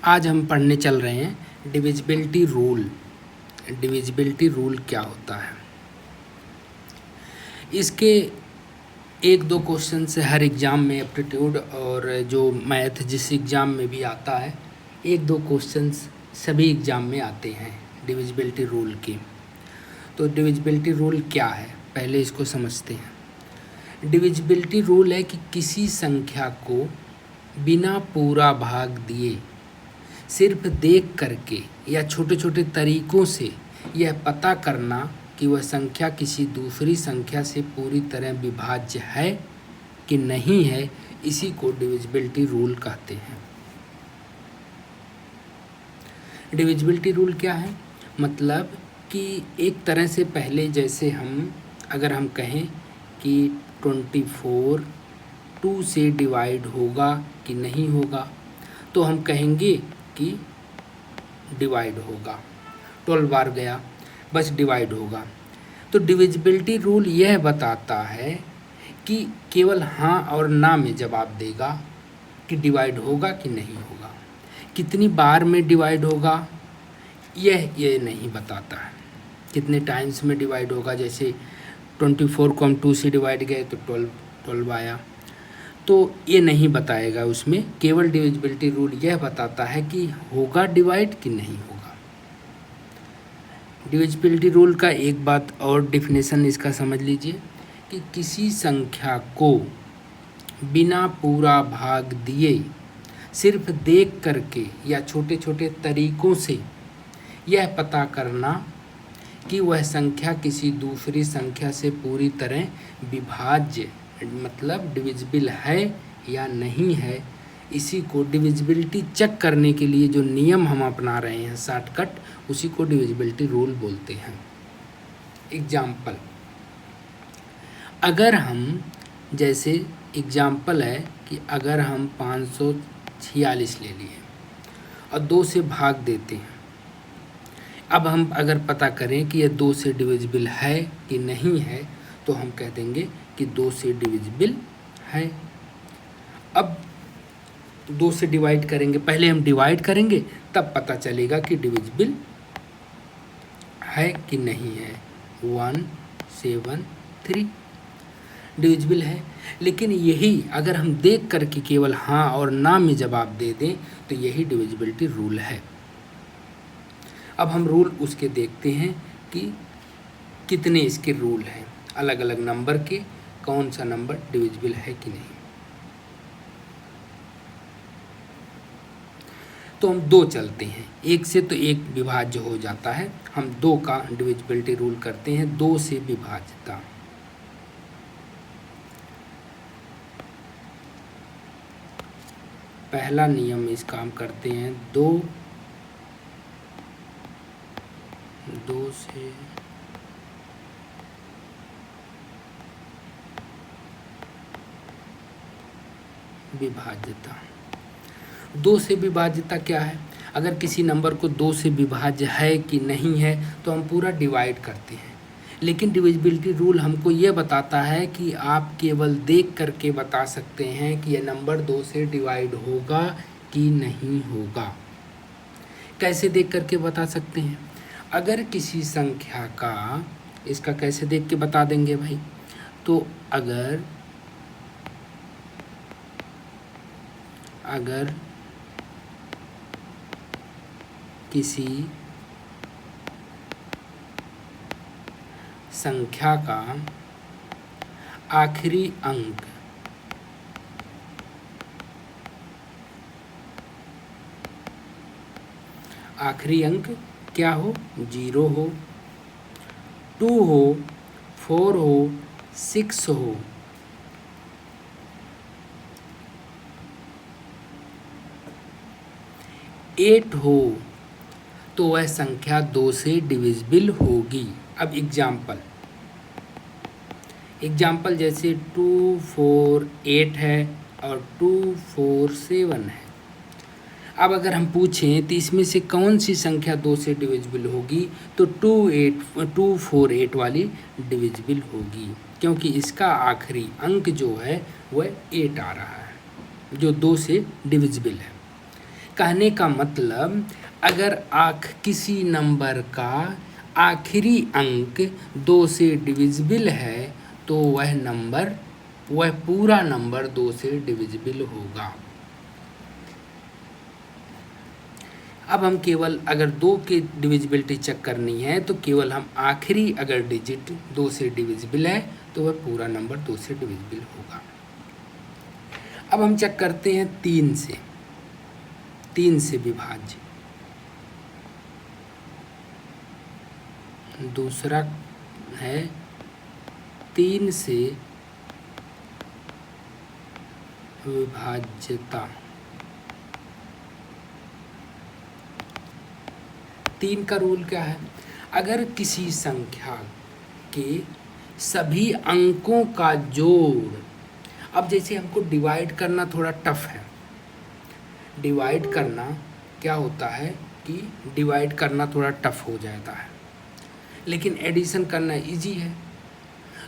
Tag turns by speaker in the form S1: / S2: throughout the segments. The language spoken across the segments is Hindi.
S1: आज हम पढ़ने चल रहे हैं डिविजिबिलिटी रूल। डिविजिबिलिटी रूल क्या होता है, इसके एक दो क्वेश्चन से हर एग्ज़ाम में एप्टीट्यूड और जो मैथ जिस एग्ज़ाम में भी आता है, एक दो क्वेश्चंस सभी एग्ज़ाम में आते हैं डिविजिबिलिटी रूल के। तो डिविजिबिलिटी रूल क्या है, पहले इसको समझते हैं। डिविजिबिलिटी रूल है कि किसी संख्या को बिना पूरा भाग दिए सिर्फ देख करके या छोटे छोटे तरीक़ों से यह पता करना कि वह संख्या किसी दूसरी संख्या से पूरी तरह विभाज्य है कि नहीं है, इसी को डिविजिबिलिटी रूल कहते हैं। डिविजिबिलिटी रूल क्या है, मतलब कि एक तरह से पहले जैसे अगर हम कहें कि 24 2 से डिवाइड होगा कि नहीं होगा, तो हम कहेंगे कि डिवाइड होगा। 12 बार गया, बस डिवाइड होगा। तो डिविजिबिलिटी रूल यह बताता है कि केवल हाँ और ना में जवाब देगा कि डिवाइड होगा कि नहीं होगा। कितनी बार में डिवाइड होगा यह नहीं बताता है, कितने टाइम्स में डिवाइड होगा। जैसे 24 को हम 2 से डिवाइड गए तो 12 आया, तो ये नहीं बताएगा उसमें। केवल डिविजिबिलिटी रूल यह बताता है कि होगा डिवाइड कि नहीं होगा। डिविजिबिलिटी रूल का एक बात और डेफिनेशन इसका समझ लीजिए कि किसी संख्या को बिना पूरा भाग दिए सिर्फ देख करके या छोटे छोटे तरीक़ों से यह पता करना कि वह संख्या किसी दूसरी संख्या से पूरी तरह विभाज्य मतलब डिविजिबल है या नहीं है, इसी को डिविजिबिलिटी चेक करने के लिए जो नियम हम अपना रहे हैं शॉर्टकट, उसी को डिविजिबिलिटी रूल बोलते हैं। एग्जाम्पल, अगर हम जैसे एग्जाम्पल है कि अगर हम 546 ले लिए और 2 से भाग देते हैं, अब हम अगर पता करें कि यह 2 से डिविजिबल है कि नहीं है, तो हम कह देंगे कि 2 से डिविजिबल है। अब 2 से डिवाइड करेंगे, पहले हम डिवाइड करेंगे तब पता चलेगा कि डिविजिबल है कि नहीं है। 173 डिविजिबल है। लेकिन यही अगर हम देख करके केवल हाँ और ना में जवाब दे दें तो यही डिविजिबिलिटी रूल है। अब हम रूल उसके देखते हैं कि कितने इसके रूल हैं, अलग अलग नंबर के, कौन सा नंबर डिविजिबल है कि नहीं। तो हम 2 चलते हैं, 1 से तो 1 विभाज्य हो जाता है, हम 2 का डिविजिबिलिटी रूल करते हैं। 2 से विभाज्यता, पहला नियम इसका हम करते हैं 2 से विभाज्यता। 2 से विभाज्यता क्या है, अगर किसी नंबर को 2 से विभाज्य है कि नहीं है तो हम पूरा डिवाइड करते हैं। लेकिन डिविजिबिलिटी रूल हमको ये बताता है कि आप केवल देख करके बता सकते हैं कि यह नंबर 2 से डिवाइड होगा कि नहीं होगा। कैसे देख करके बता सकते हैं, अगर किसी संख्या का, इसका कैसे देख के बता देंगे भाई, तो अगर किसी संख्या का आखिरी अंक क्या हो, 0 हो, 2 हो, 4 हो, 6 हो, 8 हो, तो वह संख्या 2 से डिविजिबल होगी। अब एग्जाम्पल जैसे 2 4 8 है और 2 4 7 है। अब अगर हम पूछें तो इसमें से कौन सी संख्या 2 से डिविजिबल होगी, तो 2 4 8 वाली डिविजिबल होगी, क्योंकि इसका आखिरी अंक जो है वह 8 आ रहा है, जो 2 से डिविजिबल है। कहने का मतलब अगर किसी नंबर का आखिरी अंक 2 से डिविजिबल है तो वह पूरा नंबर 2 से डिविजिबल होगा। अब हम केवल अगर 2 की डिविजिबिलिटी चेक करनी है तो केवल हम आखिरी अगर डिजिट 2 से डिविजिबल है तो वह पूरा नंबर 2 से डिविजिबल होगा। अब हम चेक करते हैं 3 से विभाज्य। दूसरा है 3 से विभाज्यता। 3 का रूल क्या है? अगर किसी संख्या के सभी अंकों का जोड़, अब जैसे हमको डिवाइड करना थोड़ा टफ है। डिवाइड करना क्या होता है कि डिवाइड करना थोड़ा टफ हो जाता है, लेकिन एडिशन करना इजी है।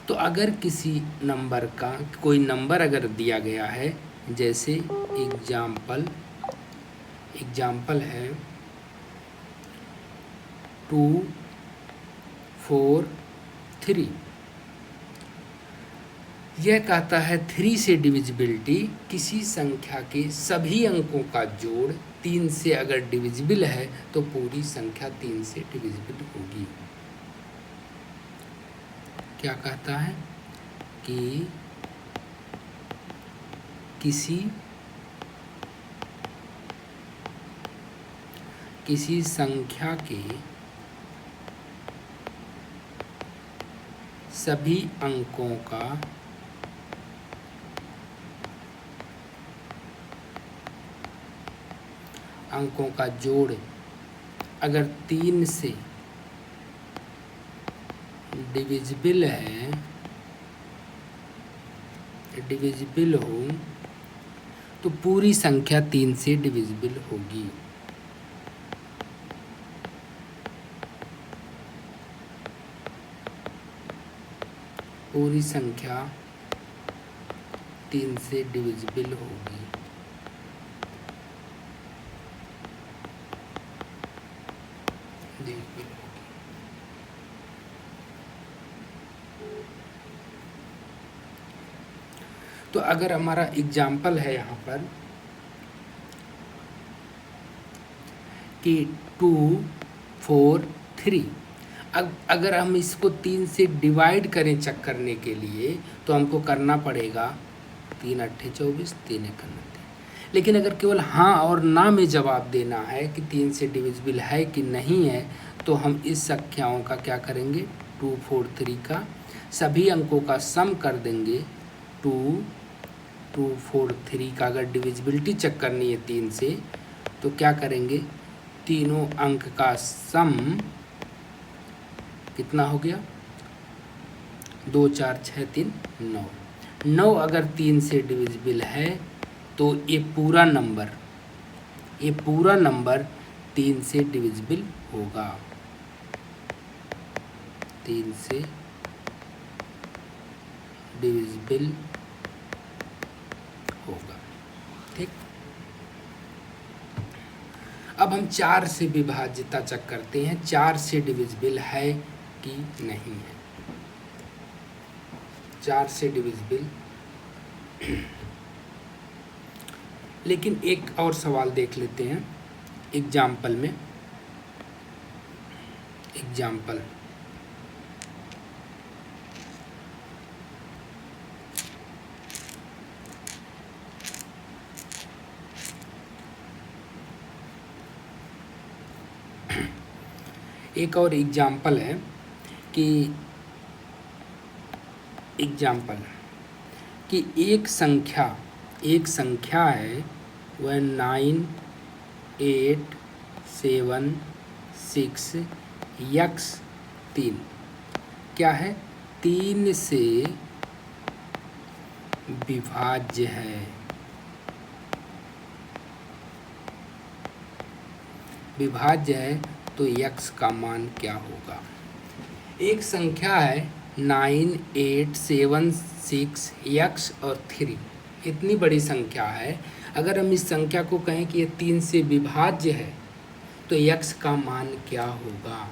S1: तो अगर किसी नंबर का कोई नंबर अगर दिया गया है, जैसे एग्जाम्पल है 2 4 3, यह कहता है 3 से डिविजिबिलिटी किसी संख्या के सभी अंकों का जोड़ 3 से अगर डिविजिबल है तो पूरी संख्या 3 से डिविजिबल होगी। क्या कहता है कि किसी संख्या के सभी अंकों का जोड़ अगर 3 से डिविजिबल हो तो पूरी संख्या 3 से डिविजिबल होगी। पूरी संख्या 3 से डिविजिबल होगी। तो अगर हमारा एग्जाम्पल है यहाँ पर कि 2 4 3, अगर हम इसको 3 से डिवाइड करें चेक करने के लिए तो हमको करना पड़ेगा 3 8 24 3 1 29। लेकिन अगर केवल हाँ और ना में जवाब देना है कि 3 से डिविजिबल है कि नहीं है तो हम इस संख्याओं का क्या करेंगे, 2 4 3 का सभी अंकों का सम कर देंगे। 2 2 4 3 का अगर डिविजिबिलिटी चेक करनी है 3 से तो क्या करेंगे, तीनों अंक का सम कितना हो गया, 2 4 6 3 9। 9 अगर 3 से डिविजिबल है तो ये पूरा नंबर 3 से डिविजिबल होगा। 3 से डिविजिबल होगा। ठीक। अब हम 4 से विभाज्यता चेक करते हैं, 4 से डिविजिबल है कि नहीं है। 4 से डिविजिबल। लेकिन एक और सवाल देख लेते हैं एग्जाम्पल में। एग्जाम्पल एक और एग्जाम्पल है कि एक संख्या है वह 9 8 7 6 x 3 क्या है, 3 से विभाज्य है। विभाज्य है तो x का मान क्या होगा। एक संख्या है 9 8 7 6 x और 3, इतनी बड़ी संख्या है। अगर हम इस संख्या को कहें कि ये 3 से विभाज्य है तो x का मान क्या होगा?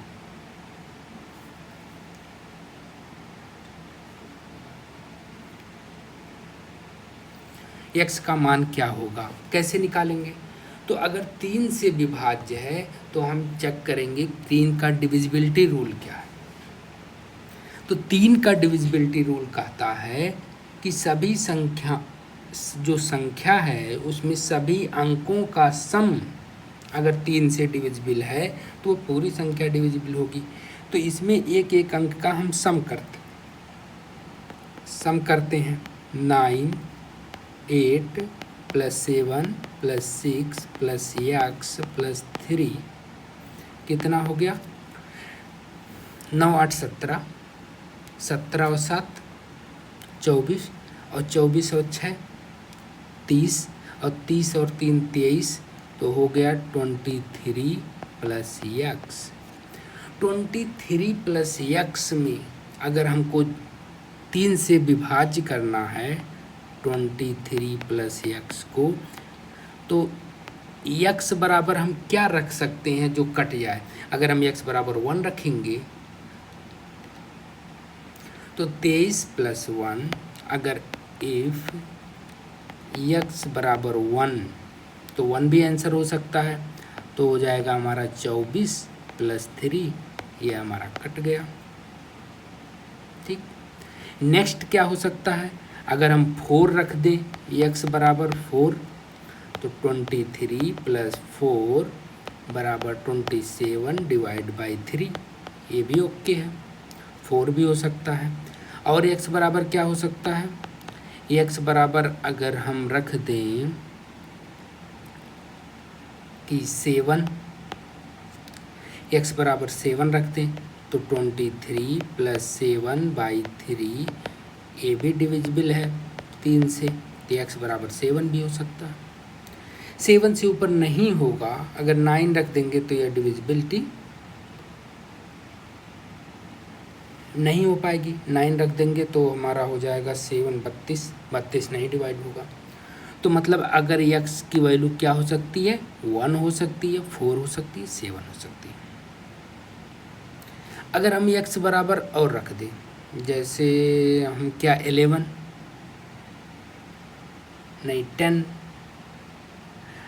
S1: x का मान क्या होगा, कैसे निकालेंगे? तो अगर 3 से विभाज्य है तो हम चेक करेंगे 3 का डिविजिबिलिटी रूल क्या है। तो 3 का डिविजिबिलिटी रूल कहता है कि सभी संख्या, जो संख्या है उसमें सभी अंकों का सम अगर 3 से डिविजिबल है तो वो पूरी संख्या डिविजिबल होगी। तो इसमें एक एक अंक का हम सम करते हैं। 9, 8 + 7 + 6 + x + 3 कितना हो गया? 9 8 17, 17 और 7 24, और 24 और 6 30, और 30 और 3 23, तो हो गया 23 + x। 23 + x में अगर हमको 3 से विभाज्य करना है 23 + x को, तो x बराबर हम क्या रख सकते हैं जो कट जाए? अगर हम x बराबर 1 रखेंगे तो 23 + 1, अगर इफ x बराबर 1 तो 1 भी आंसर हो सकता है, तो हो जाएगा हमारा 24 + 3, ये हमारा कट गया। ठीक, नेक्स्ट क्या हो सकता है? अगर हम 4 रख दें x बराबर 4 तो 23 + 4 बराबर 27 / 3, ये भी ओके है, 4 भी हो सकता है। और x बराबर क्या हो सकता है? x बराबर अगर हम रख दें कि 7, x बराबर 7 रख दें तो 23 + 7/3, ये भी डिविजिबल है 3 से, तो x बराबर 7 भी हो सकता है। 7 से ऊपर नहीं होगा, अगर 9 रख देंगे तो यह डिविजिबिलिटी नहीं हो पाएगी। 9 रख देंगे तो हमारा हो जाएगा 7 32, 32 नहीं डिवाइड होगा। तो मतलब अगर x की वैल्यू क्या हो सकती है? 1 हो सकती है, 4 हो सकती है, 7 हो सकती है। अगर हम x बराबर और रख दें, जैसे हम क्या 11 नहीं 10,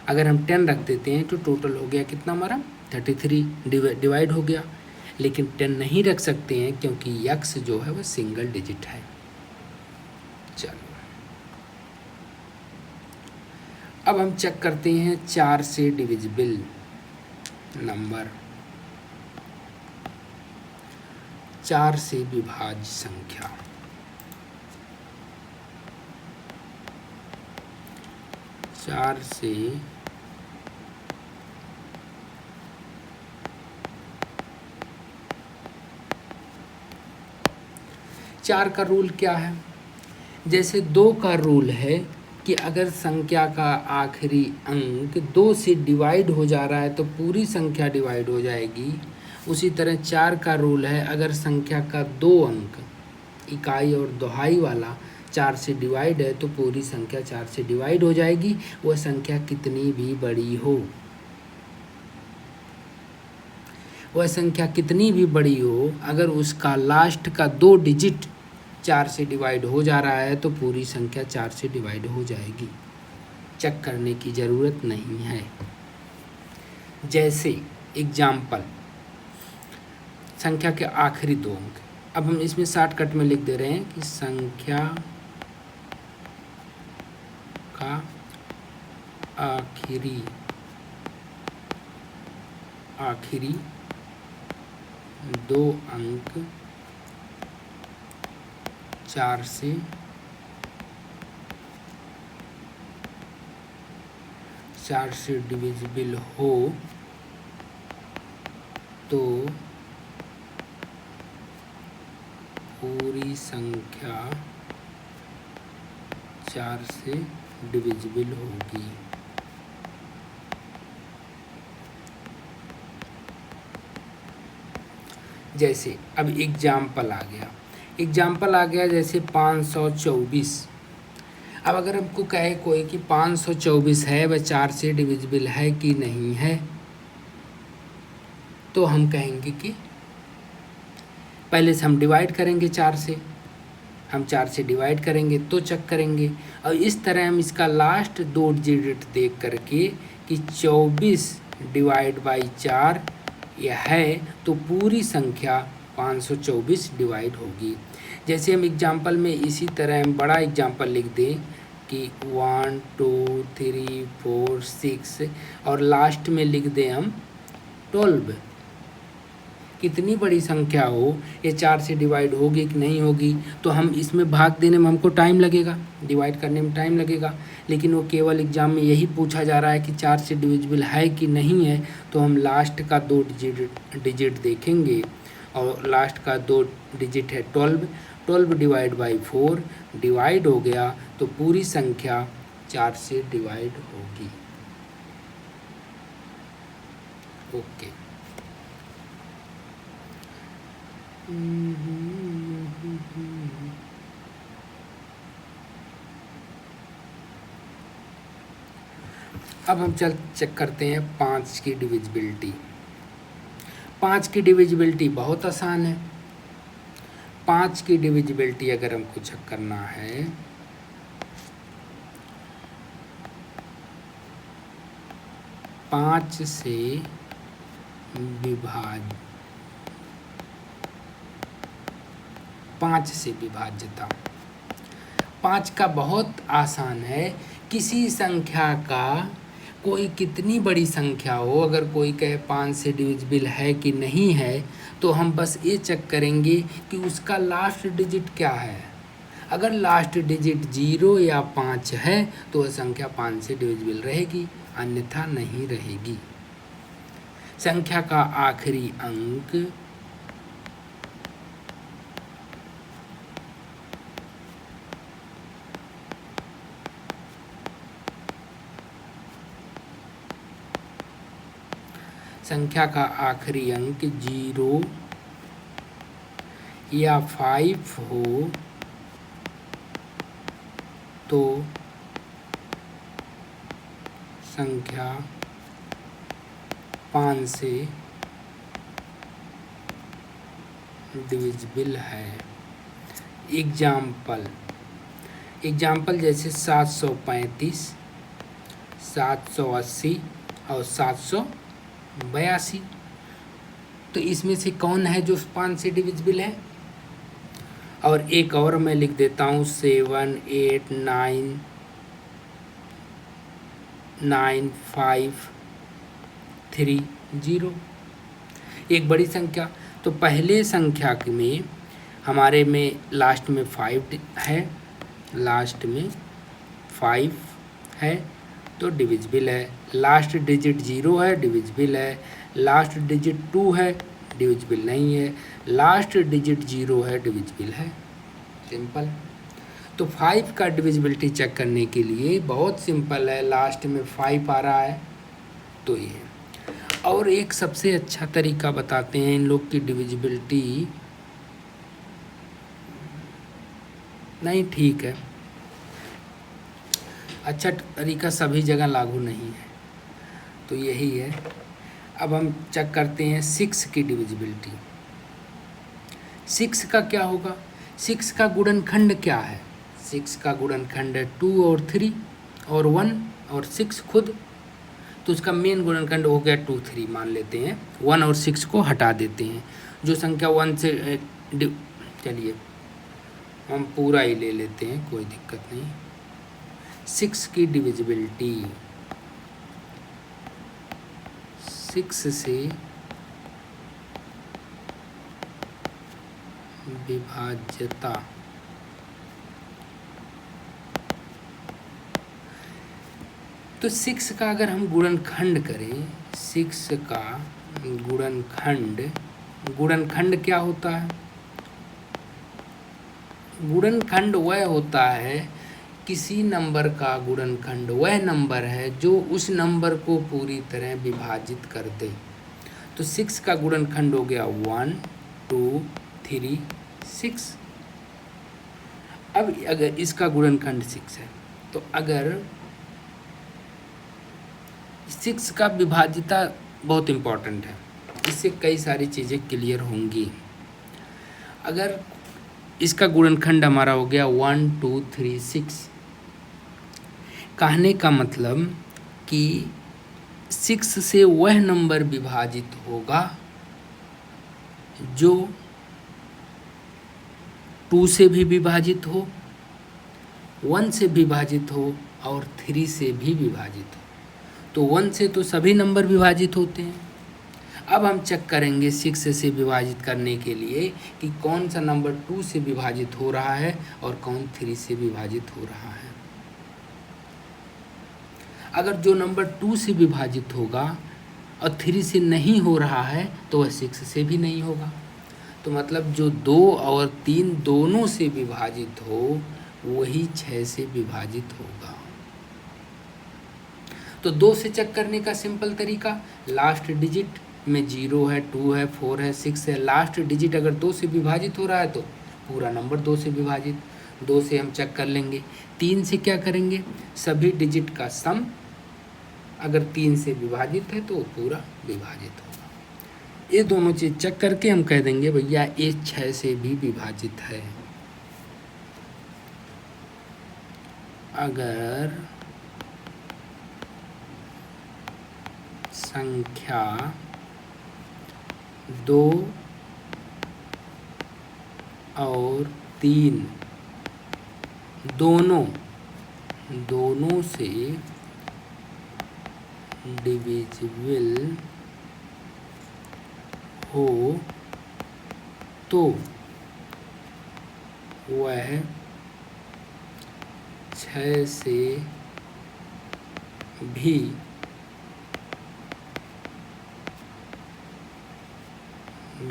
S1: अगर हम 10 रख देते हैं तो टोटल हो गया कितना हमारा 33 डिवाइड हो गया। लेकिन 10 नहीं रख सकते हैं क्योंकि x जो है वह सिंगल डिजिट है। चलो अब हम चेक करते हैं 4 से डिविजिबल नंबर, 4 से विभाज्य संख्या। चार से चार का रूल क्या है? जैसे 2 का रूल है कि अगर संख्या का आखिरी अंक 2 से डिवाइड हो जा रहा है तो पूरी संख्या डिवाइड हो जाएगी। उसी तरह 4 का रूल है, अगर संख्या का 2 अंक इकाई और दहाई वाला 4 से डिवाइड है तो पूरी संख्या 4 से डिवाइड हो जाएगी, वह संख्या कितनी भी बड़ी हो। वह संख्या कितनी भी बड़ी हो, अगर उसका लास्ट का 2 डिजिट 4 से डिवाइड हो जा रहा है तो पूरी संख्या 4 से डिवाइड हो जाएगी, चेक करने की ज़रूरत नहीं है। जैसे एग्जाम्पल, संख्या के आखिरी 2 अंक, अब हम इसमें शॉर्टकट में लिख दे रहे हैं कि संख्या का आखिरी 2 अंक 4 से डिविजिबल हो तो पूरी संख्या 4 से डिविजिबल होगी। जैसे अब एग्जाम्पल आ गया जैसे 524। अब अगर हमको कहे कोई कि 524 है वह 4 से डिविजिबल है कि नहीं है, तो हम कहेंगे कि पहले से हम डिवाइड करेंगे 4 से, हम 4 से डिवाइड करेंगे तो चेक करेंगे। और इस तरह हम इसका लास्ट 2 डिजिट देख करके कि 24 डिवाइड बाई 4 यह है, तो पूरी संख्या 524 डिवाइड होगी। जैसे हम एग्जाम्पल में इसी तरह हम बड़ा एग्जाम्पल लिख दें कि 1 2 3 4 6 और लास्ट में लिख दें हम 12। कितनी बड़ी संख्या हो, ये 4 से डिवाइड होगी कि नहीं होगी, तो हम इसमें भाग देने में हमको टाइम लगेगा, डिवाइड करने में टाइम लगेगा। लेकिन वो केवल एग्ज़ाम में यही पूछा जा रहा है कि 4 से डिविजिबल है कि नहीं है, तो हम लास्ट का 2 डिजिट देखेंगे और लास्ट का 2 डिजिट है 12। 12 डिवाइड बाई 4 डिवाइड हो गया, तो पूरी संख्या 4 से डिवाइड होगी। ओके। अब हम चेक करते हैं 5 की डिविजिबिलिटी। 5 की डिविजिबिलिटी बहुत आसान है। 5 की डिविजिबिलिटी अगर हमको चेक करना है, पाँच से विभाज्यता 5 का बहुत आसान है। किसी संख्या का कोई कितनी बड़ी संख्या हो, अगर कोई कहे 5 से डिविजिबल है कि नहीं है, तो हम बस ये चेक करेंगे कि उसका लास्ट डिजिट क्या है। अगर लास्ट डिजिट 0 या 5 है तो वह संख्या 5 से डिविजिबल रहेगी, अन्यथा नहीं रहेगी। संख्या का आखिरी अंक संख्या का आखिरी अंक 0 या 5 हो तो संख्या 5 से डिविजिबल है। एग्जाम्पल जैसे 735, 780 और 782, तो इसमें से कौन है जो 5 से डिविजिबल है? और एक और मैं लिख देता हूँ 7 8 9 9 5 3 0, एक बड़ी संख्या। तो पहले संख्या में हमारे में लास्ट में 5 है, लास्ट में 5 है तो डिविजिबल है। लास्ट डिजिट 0 है, डिविजिबल है। लास्ट डिजिट 2 है, डिविजिबल नहीं है। लास्ट डिजिट 0 है, डिविजिबल है। सिंपल। तो 5 का डिविजिबिलिटी चेक करने के लिए बहुत सिंपल है, लास्ट में 5 आ रहा है तो ये। और एक सबसे अच्छा तरीका बताते हैं इन लोग की डिविजिबिलिटी, नहीं ठीक है, अच्छा तरीका सभी जगह लागू नहीं है, तो यही है। अब हम चेक करते हैं 6 की डिविजिबिलिटी। 6 का क्या होगा? 6 का गुणनखंड क्या है? 6 का गुणनखंड है 2 और 3 और 1 और 6 खुद, तो उसका मेन गुणनखंड हो गया 2 3 मान लेते हैं। 1 और 6 को हटा देते हैं। जो संख्या 1 से चलिए हम पूरा ही ले लेते हैं, कोई दिक्कत नहीं। 6 की डिविजिबिलिटी 6 से विभाज्यता, तो 6 का अगर हम गुणनखंड करें, 6 का गुणनखंड क्या होता है? गुणनखंड वह होता है, किसी नंबर का गुणनखंड वह नंबर है जो उस नंबर को पूरी तरह विभाजित कर दे। तो 6 का गुणनखंड हो गया 1 2 3 6। अब अगर इसका गुणनखंड 6 है तो अगर 6 का विभाज्यता बहुत इम्पॉर्टेंट है, इससे कई सारी चीज़ें क्लियर होंगी। अगर इसका गुणनखंड हमारा हो गया 1 2 3 6, कहने का मतलब कि 6 से वह नंबर विभाजित होगा जो 2 से भी विभाजित हो, 1 से विभाजित हो और 3 से भी विभाजित हो। तो 1 से तो सभी नंबर विभाजित होते हैं। अब हम चेक करेंगे 6 से विभाजित करने के लिए कि कौन सा नंबर 2 से विभाजित हो रहा है और कौन 3 से विभाजित हो रहा है। अगर जो नंबर 2 से विभाजित होगा और 3 से नहीं हो रहा है तो वह 6 से भी नहीं होगा। तो मतलब जो 2 और 3 दोनों से विभाजित हो वही 6 से विभाजित होगा। तो 2 से चेक करने का सिंपल तरीका, लास्ट डिजिट में 0 है, 2 है, 4 है, 6 है, लास्ट डिजिट अगर 2 से विभाजित हो रहा है तो पूरा नंबर 2 से विभाजित। 2 से हम चेक कर लेंगे। 3 से क्या करेंगे, सभी डिजिट का सम, अगर 3 से विभाजित है तो पूरा विभाजित होगा। ये दोनों चीज़ चेक करके हम कह देंगे भैया ये 6 से भी विभाजित है। अगर संख्या 2 और 3 दोनों से डिविजिबल हो तो वह 6 से भी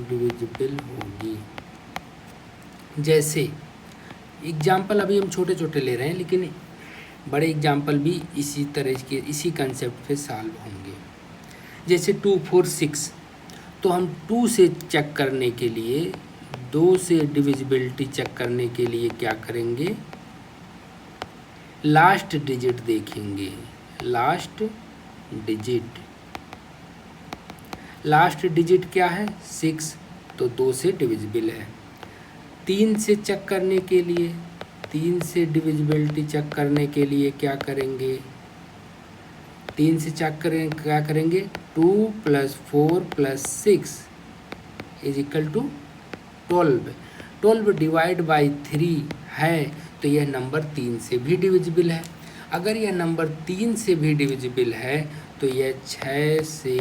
S1: डिविजिबल होगी। जैसे एग्जाम्पल अभी हम छोटे छोटे ले रहे हैं, लेकिन बड़े एग्जाम्पल भी इसी तरह के इसी कंसेप्ट पे सॉल्व होंगे। जैसे 2 4 6, तो हम 2 से चेक करने के लिए, 2 से डिविजिबिलिटी चेक करने के लिए क्या करेंगे, लास्ट डिजिट देखेंगे। लास्ट डिजिट क्या है, 6, तो 2 से डिविजिबल है। 3 से चेक करने के लिए, 3 से डिविजिबिलिटी चेक करने के लिए क्या करेंगे, 3 से चेक करें क्या करेंगे, 2 + 4 + 6 = 12। 12 डिवाइड बाई 3 है तो यह नंबर 3 से भी डिविजिबल है। अगर यह नंबर 3 से भी डिविजिबल है तो यह 6 से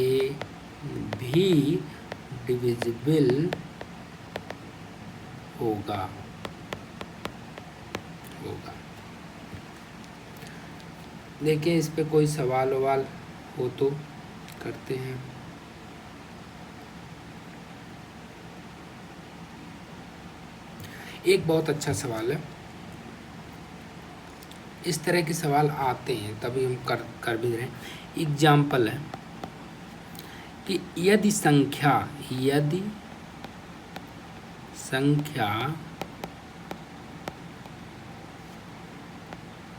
S1: भी डिविजिबल होगा। देखिए इस पे कोई सवाल हो तो करते हैं। एक बहुत अच्छा सवाल है, इस तरह के सवाल आते हैं तभी हम कर भी रहे हैं। एग्जाम्पल है कि यदि संख्या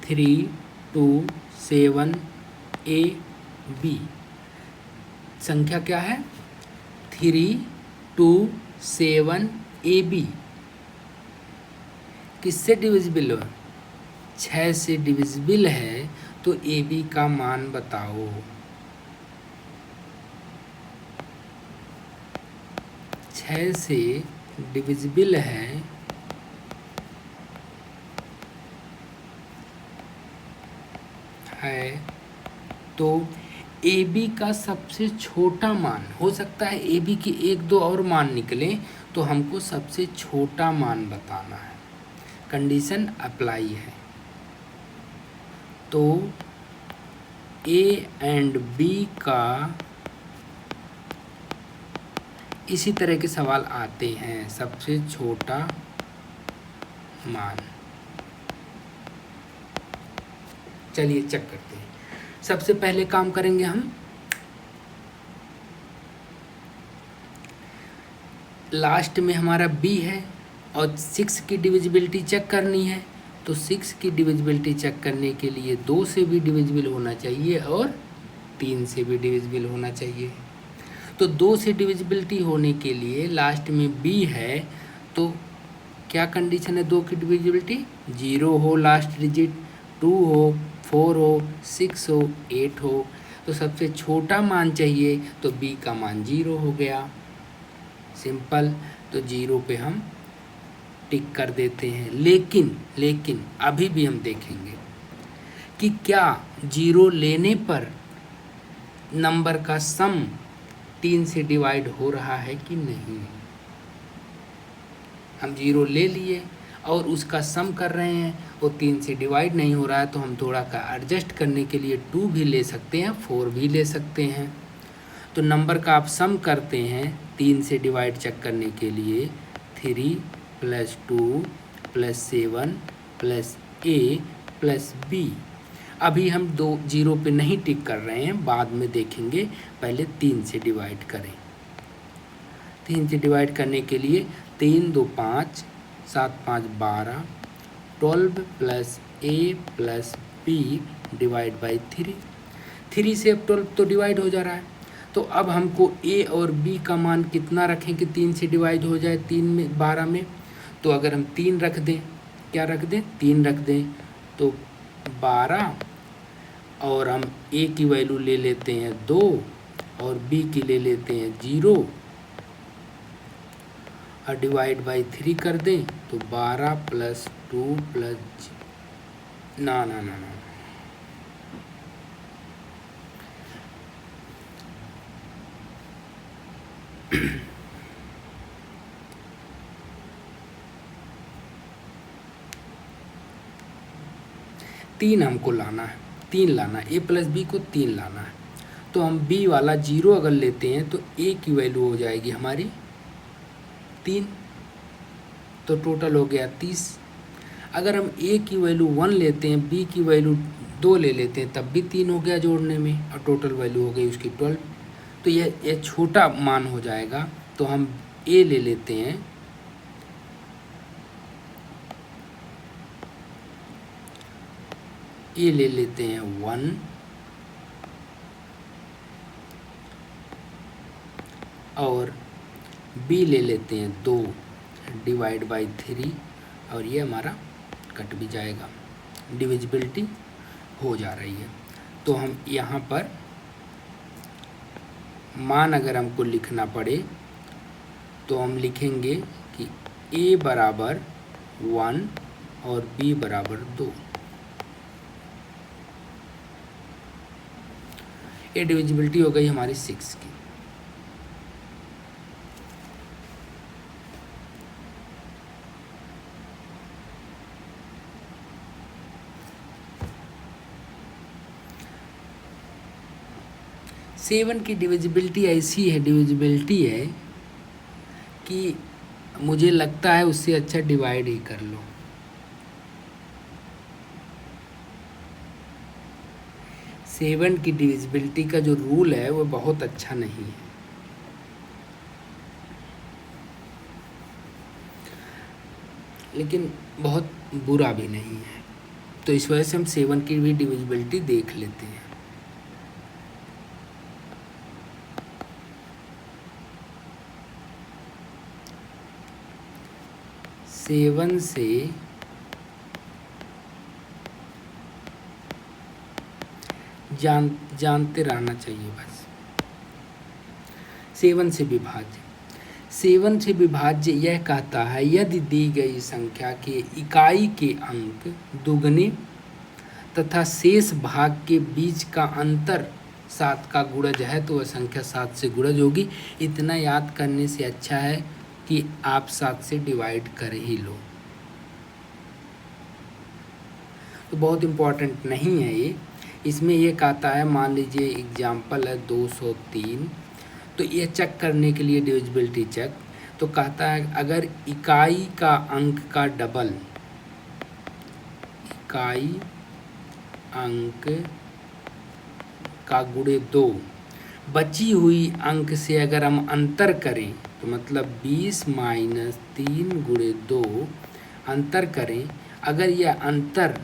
S1: 3 2 7 AB, संख्या क्या है, 3 2 7 AB किससे डिविजिबल है, 6 से डिविजिबल है, तो AB का मान बताओ। 6 से डिविजिबल है तो AB का सबसे छोटा मान हो सकता है, AB के 1-2 और मान निकले तो हमको सबसे छोटा मान बताना है, कंडीशन अप्लाई है। तो A एंड B का इसी तरह के सवाल आते हैं, सबसे छोटा मान। चलिए चेक करते हैं। सबसे पहले काम करेंगे हम, लास्ट में हमारा B है और 6 की डिविजिबिलिटी चेक करनी है। तो 6 की डिविजिबिलिटी चेक करने के लिए 2 से भी डिविजिबल होना चाहिए और 3 से भी डिविजिबल होना चाहिए। तो 2 से डिविजिबिलिटी होने के लिए लास्ट में b है, तो क्या कंडीशन है 2 की डिविजिबिलिटी? 0 हो लास्ट डिजिट, 2 हो, 4 हो, 6 हो, 8 हो। तो सबसे छोटा मान चाहिए, तो b का मान 0 हो गया, सिंपल। तो 0 पे हम टिक कर देते हैं। लेकिन अभी भी हम देखेंगे कि क्या 0 लेने पर नंबर का सम 3 से डिवाइड हो रहा है कि नहीं। हम 0 ले लिए और उसका सम कर रहे हैं, वो 3 से डिवाइड नहीं हो रहा है, तो हम थोड़ा का एडजस्ट करने के लिए 2 भी ले सकते हैं, 4 भी ले सकते हैं। तो नंबर का आप सम करते हैं 3 से डिवाइड चेक करने के लिए, 3 + 2 + 7 + a + b। अभी हम 0 पे नहीं टिक कर रहे हैं, बाद में देखेंगे, पहले 3 से डिवाइड करें। 3 से डिवाइड करने के लिए 3 2 5, 7 5 12, 12 + a + b / 3। 3 से अब 12 तो डिवाइड हो जा रहा है, तो अब हमको a और b का मान कितना रखें कि 3 से डिवाइड हो जाए 3 में 12 में। तो अगर हम 3 रख दें, क्या रख दें? 3 रख दें, तो 12, और हम a की वैल्यू ले लेते हैं 2 और b की ले लेते हैं 0 और / 3 कर दें, तो 12 + 2 + ना 3 हमको लाना है, 3 लाना है, a + b को 3 लाना है। तो हम b वाला 0 अगर लेते हैं तो a की वैल्यू हो जाएगी हमारी 3, तो टोटल हो गया 30। अगर हम a की वैल्यू 1 लेते हैं, b की वैल्यू 2 ले लेते हैं, तब भी 3 हो गया जोड़ने में, और टोटल वैल्यू हो गई उसकी 12। तो यह छोटा मान हो जाएगा, तो हम a ले लेते हैं, a ले लेते हैं 1 और b ले लेते हैं 2 / 3, और ये हमारा कट भी जाएगा, डिविजिबिलिटी हो जा रही है। तो हम यहाँ पर मान अगर हमको लिखना पड़े तो हम लिखेंगे कि a = 1 और b = 2। ये डिविजिबिलिटी हो गई हमारी 6 की। सेवन की डिविजिबिलिटी ऐसी है, डिविजिबिलिटी है कि मुझे लगता है उससे अच्छा डिवाइड ही कर लो। सेवन की डिविजिबिलिटी का जो रूल है वो बहुत अच्छा नहीं है, लेकिन बहुत बुरा भी नहीं है। तो इस वजह से हम 7 की भी डिविजिबिलिटी देख लेते हैं। सेवन से जानते रहना चाहिए बस। 7 से विभाज्य, 7 से विभाज्य यह कहता है यदि दी गई संख्या के इकाई के अंक दुगने तथा शेष भाग के बीच का अंतर 7 का गुणज है तो वह संख्या 7 से गुणज होगी। इतना याद करने से अच्छा है कि आप 7 से डिवाइड कर ही लो, तो बहुत इम्पोर्टेंट नहीं है ये। इसमें ये कहता है, मान लीजिए एग्जाम्पल है 203, तो ये चेक करने के लिए डिविजिबिलिटी चेक, तो कहता है अगर इकाई का अंक का डबल, इकाई अंक का गुणे 2 बची हुई अंक से अगर हम अंतर करें, तो मतलब 20 - 3 × 2 अंतर करें, अगर यह अंतर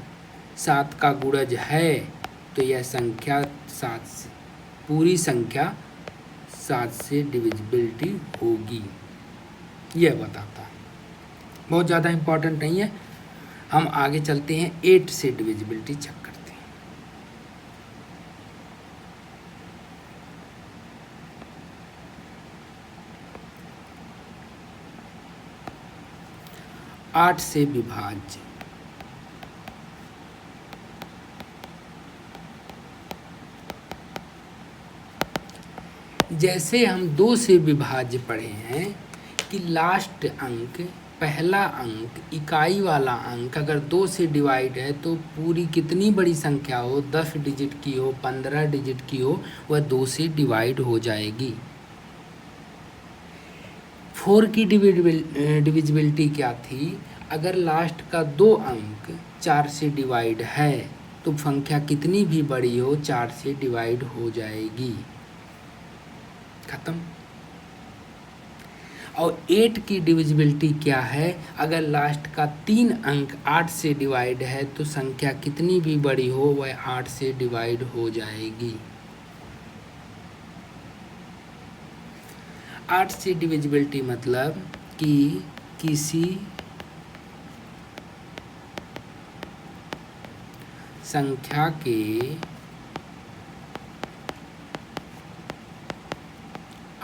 S1: 7 का गुणज है तो यह संख्या 7 से, पूरी संख्या 7 से डिविजिबिलिटी होगी, यह बताता है। बहुत ज़्यादा इम्पोर्टेंट नहीं है। हम आगे चलते हैं, 8 से डिविजिबिलिटी चेक करते हैं। आठ से विभाज्य, जैसे हम 2 से विभाज्य पढ़े हैं कि लास्ट अंक, पहला अंक, इकाई वाला अंक अगर 2 से डिवाइड है तो पूरी कितनी बड़ी संख्या हो, 10 डिजिट की हो, 15 डिजिट की हो, वह 2 से डिवाइड हो जाएगी। 4 की डिविजिबिलिटी क्या थी? अगर लास्ट का 2 अंक 4 से डिवाइड है तो संख्या कितनी भी बड़ी हो 4 से डिवाइड हो जाएगी, खत्म। और 8 की डिविजिबिलिटी क्या है? अगर लास्ट का 3 अंक 8 से डिवाइड है तो संख्या कितनी भी बड़ी हो वह 8 से डिवाइड हो जाएगी। 8 से डिविजिबिलिटी मतलब कि किसी संख्या के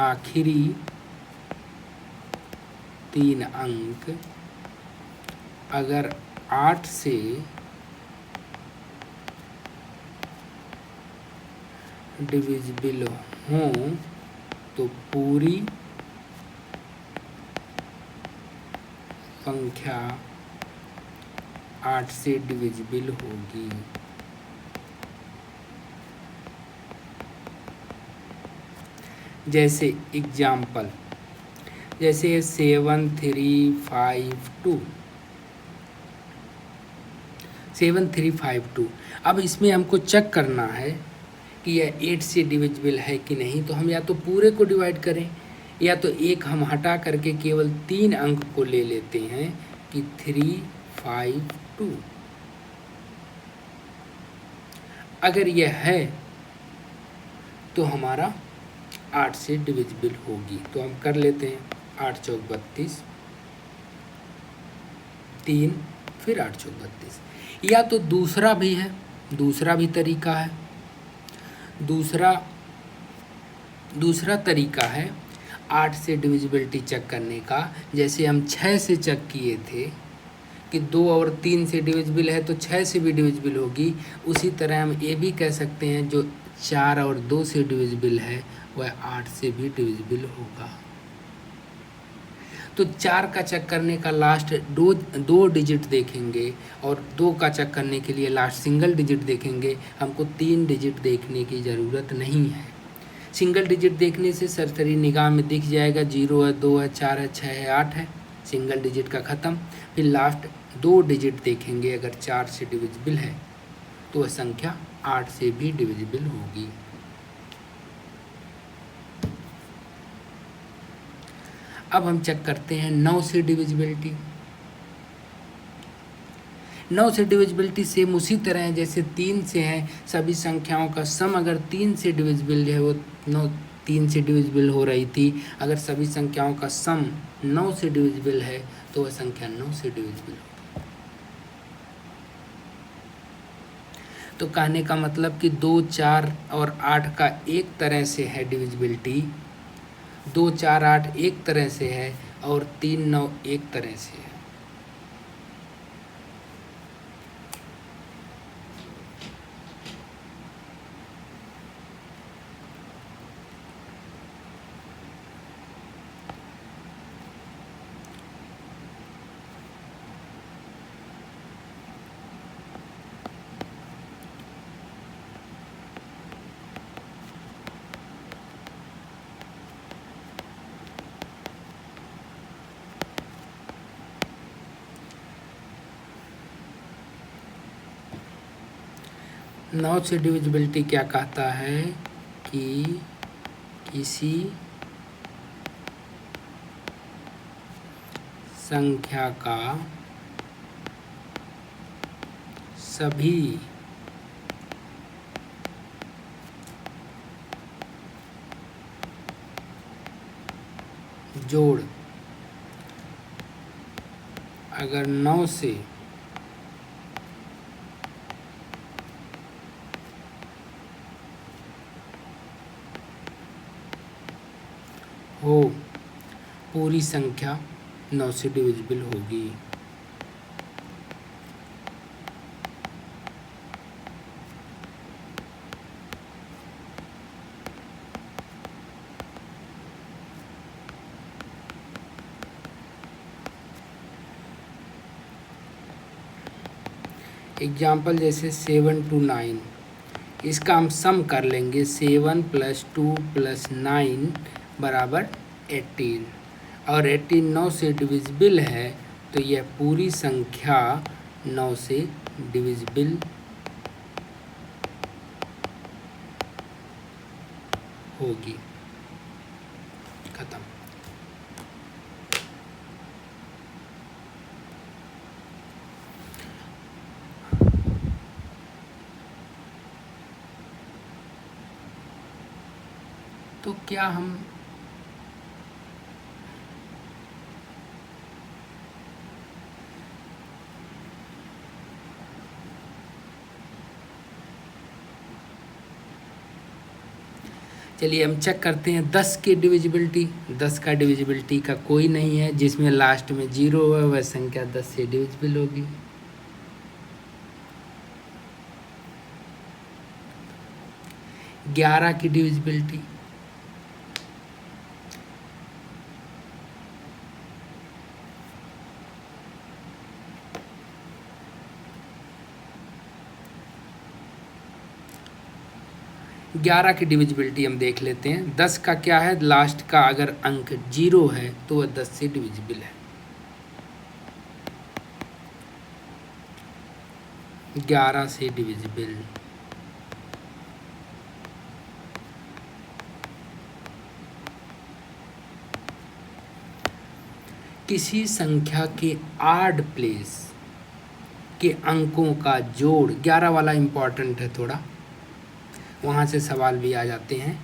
S1: आखिरी 3 अंक अगर 8 से डिविजिबल हों तो पूरी संख्या 8 से डिविजिबल होगी। जैसे एग्जाम्पल, जैसे 7352, 7352। अब इसमें हमको चेक करना है कि यह 8 से डिविजिबल है कि नहीं, तो हम या तो पूरे को डिवाइड करें या तो एक हम हटा करके केवल 3 अंक को ले लेते हैं कि 352। अगर यह है तो हमारा 8 से डिविजिबल होगी। तो हम कर लेते हैं, 8 चौक 32, 3 फिर 8 चौक 32। या तो दूसरा भी है, दूसरा भी तरीका है। दूसरा तरीका है 8 से डिविजिबिलिटी चेक करने का। जैसे हम 6 से चेक किए थे कि 2 और 3 से डिविजिबल है तो 6 से भी डिविजिबल होगी, उसी तरह हम ये भी कह सकते हैं जो 4 और 2 से डिविजिबल है वह 8 से भी डिविजिबल होगा। तो 4 का चेक करने का लास्ट दो डिजिट देखेंगे और 2 का चेक करने के लिए लास्ट सिंगल डिजिट देखेंगे। हमको 3 डिजिट देखने की ज़रूरत नहीं है। सिंगल डिजिट देखने से सरसरी निगाह में दिख जाएगा 0 है, 2 है, 4 है, 6 है, 8 है, सिंगल डिजिट का ख़त्म। फिर लास्ट 2 डिजिट देखेंगे, अगर 4 से डिविजिबल है तो वह संख्या 8 से भी डिविजिबल होगी। अब हम चेक करते हैं 9 से डिविजिबिलिटी। 9 से डिविजिबिलिटी सेम उसी तरह है जैसे 3 से है। सभी संख्याओं का सम अगर 3 से डिविजिबल है, वो 9 3 से डिविजिबल हो रही थी। अगर सभी संख्याओं का सम 9 से डिविजिबल है तो वह संख्या 9 से डिविजिबल होगी। तो कहने का मतलब कि 2, 4 और 8 का एक तरह से है डिविजिबिलिटी, 2, 4, 8 एक तरह से है और 3, 9 एक तरह से है। नौ से डिविजिबिलिटी क्या कहता है कि किसी संख्या का सभी जोड़ अगर 9 से हो पूरी संख्या 9 से डिविजिबल होगी। एग्जाम्पल जैसे 7 to 9, इसका हम सम कर लेंगे। 7 + 2 + 9 बराबर 18, और 18 9 से डिविजिबल है, तो यह पूरी संख्या 9 से डिविजिबल होगी। खत्म। तो क्या हम चलिए हम चेक करते हैं 10 की डिविजिबिलिटी। 10 का डिविजिबिलिटी का कोई नहीं है, जिसमें लास्ट में 0 है वह संख्या 10 से डिविजिबल होगी। ग्यारह की डिविजिबिलिटी, ग्यारह की डिविजिबिलिटी हम देख लेते हैं। 10 का क्या है, लास्ट का अगर अंक 0 है तो वह 10 से डिविजिबल है। 11 से डिविजिबल, किसी संख्या के ऑड प्लेस के अंकों का जोड़, 11 वाला इम्पॉर्टेंट है थोड़ा, वहाँ से सवाल भी आ जाते हैं।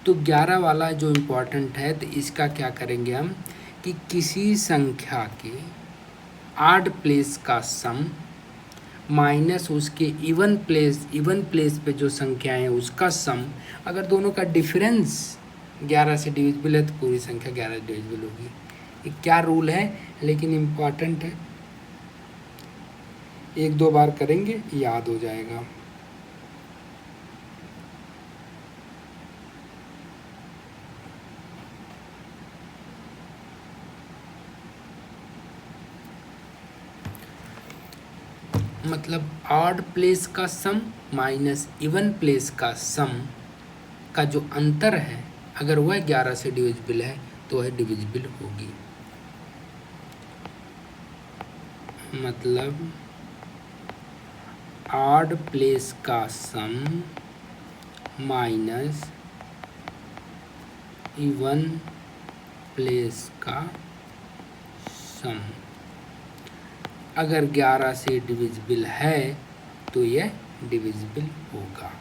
S1: तो 11 वाला जो इम्पॉर्टेंट है, तो इसका क्या करेंगे हम कि किसी संख्या के ऑड प्लेस का सम माइनस उसके इवन प्लेस पे जो संख्याएं हैं उसका सम, अगर दोनों का डिफरेंस 11 से डिविजिबल है तो पूरी संख्या 11 से डिविजिबल होगी। ये क्या रूल है, लेकिन इम्पॉर्टेंट है, 1-2 बार करेंगे याद हो जाएगा। मतलब ऑड प्लेस का सम माइनस इवन प्लेस का सम का जो अंतर है, अगर वह 11 से डिविजिबल है तो वह डिविजिबल होगी। मतलब ऑड प्लेस का सम माइनस इवन प्लेस का सम अगर 11 से डिविजिबल है तो यह डिविजिबल होगा।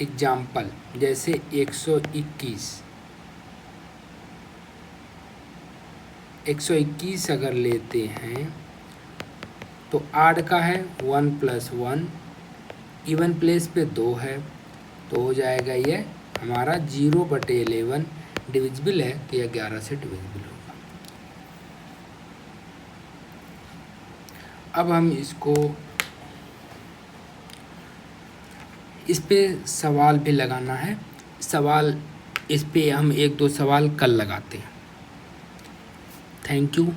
S1: एग्जाम्पल जैसे 121 अगर लेते हैं तो ऑड का है 1 + 1, इवन प्लेस पे 2 है, तो हो जाएगा ये हमारा 0/11 डिविजिबल है, तो यह 11 से डिविजिबल होगा। अब हम इस पे सवाल भी लगाना है। इस पे हम 1-2 सवाल कल लगाते हैं। Thank you.